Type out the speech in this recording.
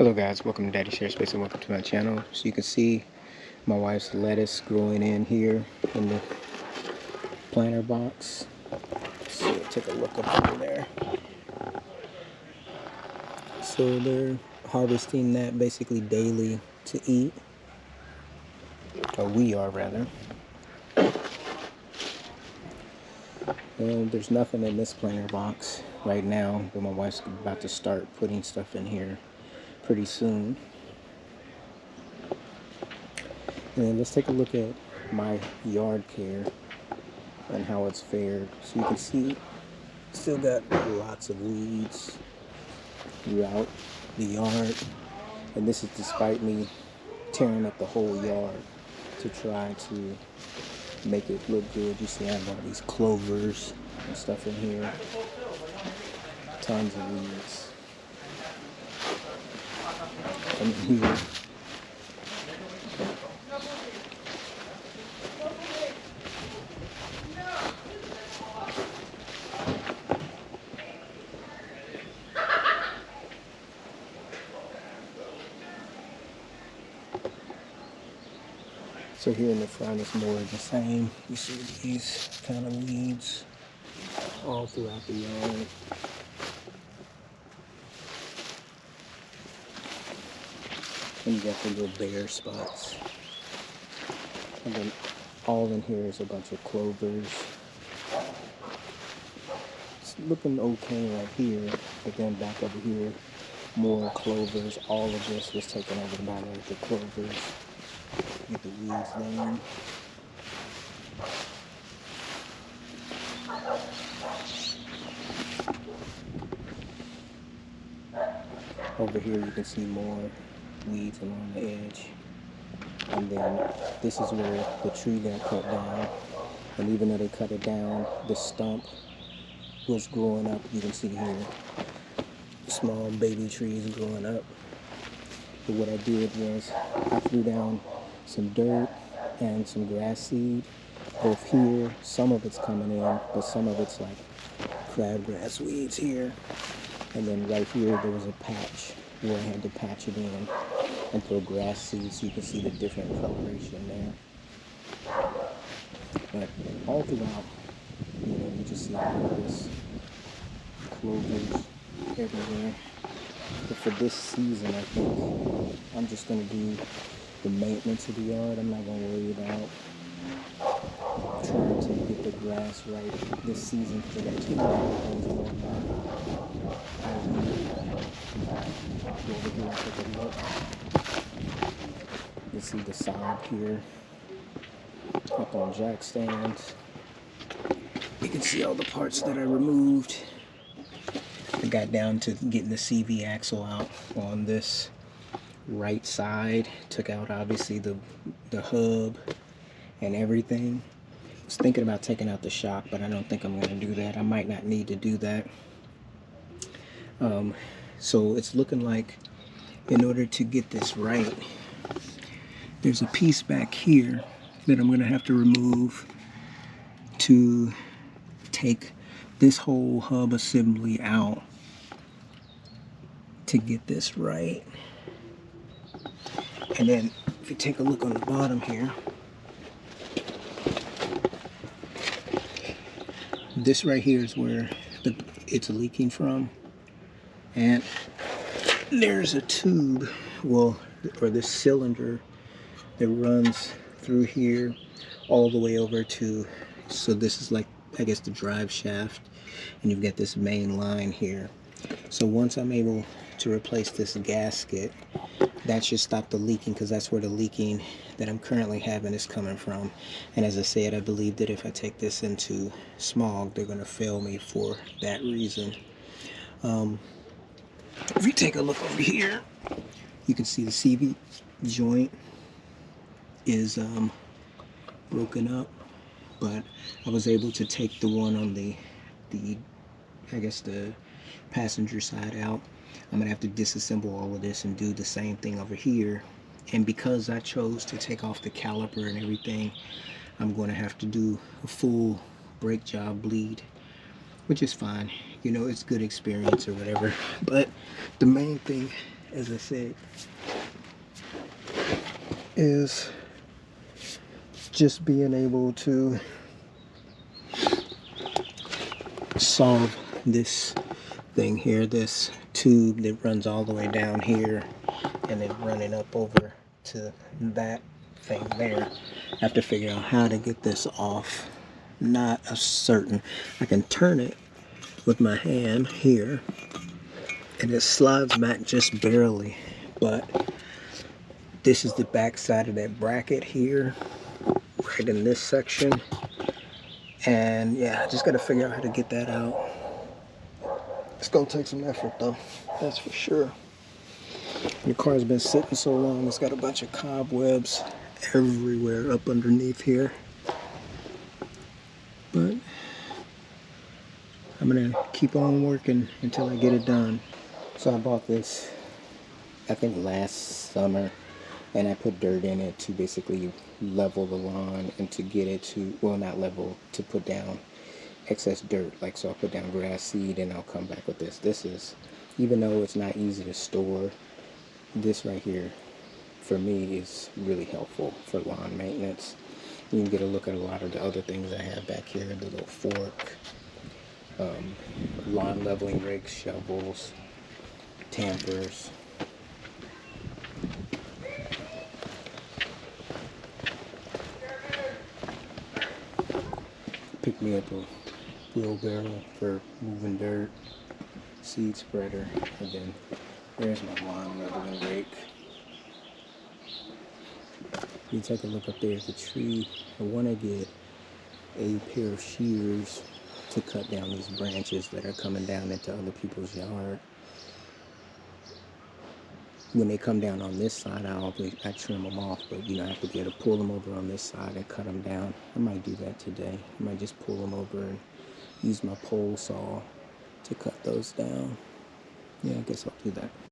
Hello guys, welcome to Daddy Share Space and welcome to my channel. So you can see my wife's lettuce growing in here in the planter box. So take a look up over there. So they're harvesting that basically daily to eat. Or we are rather. There's nothing in this planter box right now, but my wife's about to start putting stuff in here pretty soon. And then let's take a look at my yard care and how it's fared. So you can see still got lots of weeds throughout the yard, and this is despite me tearing up the whole yard to try to make it look good. You see I have all these clovers and stuff in here, tons of weeds. And here so here in the front is more of the same. You see these kind of weeds all throughout the yard. And you got the little bare spots. And then all in here is a bunch of clovers. It's looking okay right here, but then back over here, more clovers. All of this was taken over by the clovers. Get the weeds there. Over here you can see more weeds along the edge. And then this is where the tree got cut down. And even though they cut it down, the stump was growing up. You can see here small baby trees growing up. But what I did was I threw down some dirt and some grass seed. Both here, some of it's coming in, but some of it's like crabgrass weeds here. And then right here there was a patch where I had to patch it in and throw grass seed so you can see the different coloration there. But all throughout, you just see all of this clovers everywhere. But for this season, I think I'm just going to do the maintenance of the yard. I'm not going to worry about trying to get the grass right this season because I got too many things going on. Go over here and take a look. You see the sod here up on jack stands. You can see all the parts that I removed. I got down to getting the CV axle out on this right side. Took out obviously the hub and everything. I was thinking about taking out the shock, but I don't think I'm going to do that. I might not need to do that. So it's looking like in order to get this right, there's a piece back here that I'm going to have to remove to take this whole hub assembly out to get this right. And then if you take a look on the bottom here, this right here is where it's leaking from. And there's a tube, or this cylinder that runs through here all the way over to, so this is like, I guess, the drive shaft, and you've got this main line here. So once I'm able to replace this gasket, that should stop the leaking, because that's where the leaking that I'm currently having is coming from. And as I said, I believe that if I take this into smog, they're going to fail me for that reason. If you take a look over here, you can see the CV joint is broken up, but I was able to take the one on the I guess the passenger side out. I'm gonna have to disassemble all of this and do the same thing over here. And because I chose to take off the caliper and everything, I'm going to have to do a full brake job bleed, which is fine. It's good experience or whatever. But the main thing as I said, is just being able to solve this thing here, this tube that runs all the way down here and then running up over to that thing there. I have to figure out how to get this off. Not a certain. I can turn it with my hand here and it slides back just barely, but this is the back side of that bracket here, right in this section. And yeah, I just got to figure out how to get that out. It's gonna take some effort though, that's for sure. Your car's been sitting so long, it's got a bunch of cobwebs everywhere up underneath here. But I'm gonna keep on working until I get it done. So I bought this, I think last summer, and I put dirt in it to basically level the lawn and to get it to, well, not level, to put down excess dirt. Like, so I'll put down grass seed and I'll come back with this. This is, even though it's not easy to store, this right here for me is really helpful for lawn maintenance. You can get a look at a lot of the other things I have back here, the little fork, lawn leveling rigs, shovels, tampers. Pick me up a wheelbarrow for moving dirt, seed spreader, and then there's my lawn leveling rake. You take a look up there at the tree. I want to get a pair of shears to cut down these branches that are coming down into other people's yard. When they come down on this side, I trim them off, but I have to be able to pull them over on this side and cut them down. I might do that today. I might just pull them over and use my pole saw to cut those down. Yeah, I guess I'll do that.